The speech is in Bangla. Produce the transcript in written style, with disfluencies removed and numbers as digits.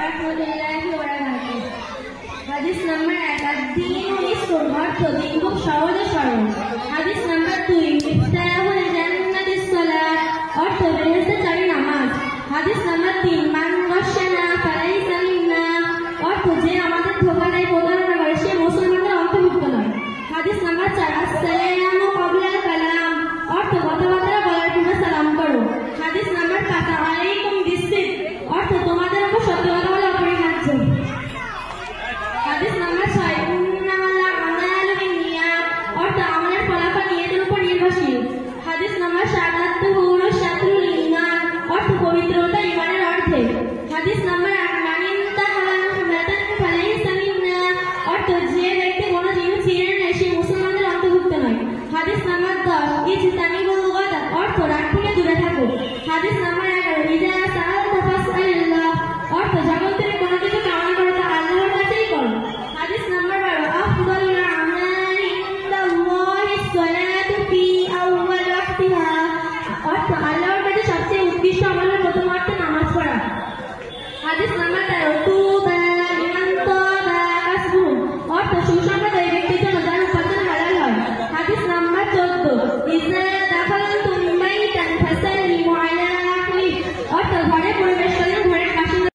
রাহমাতুল্লাহি ওয়া বারাকাতুহু। হাদিস নাম্বার 1, আদ-দীনু ইসরুন, অর্থ দিন খুব সহজ ও সরল। হাদিস নাম্বার 2, মিফতাহুল জান্নাতিস সালাত, অর্থ বেহেশতের চাবি নামাজ। হাদিস নাম্বার 3, মান গাশানা ফালাইসা মিন্না, অর্থ যে আমাদের ধোঁকা দেয়, প্রতারণা করে, সে মুসলমানদের অন্তর্ভুক্ত নয়। হাদিস নাম্বার 4, আসসালামু ক্বাবলাল কালাম, অর্থ কথাবার্তা বলার পূর্বে সালাম করো। হাদিস নাম্বার 5, আলাইকুম বিসসিদক, অর্থ তোমাদের উপর সত্য কথা বলা অপরিহার্য। হাদিস নাম্বার 6, ইন্নামাল আমালু বিন্নিয়াত, অর্থ আমলের ফলাফল নিয়তের উপর নির্ভরশীল। হাদিস নাম্বার 7, আত-তুহুরু শাতরুল ঈমান, অর্থ পবিত্রতা ঈমানের অর্ধেক। হাদিস নাম্বার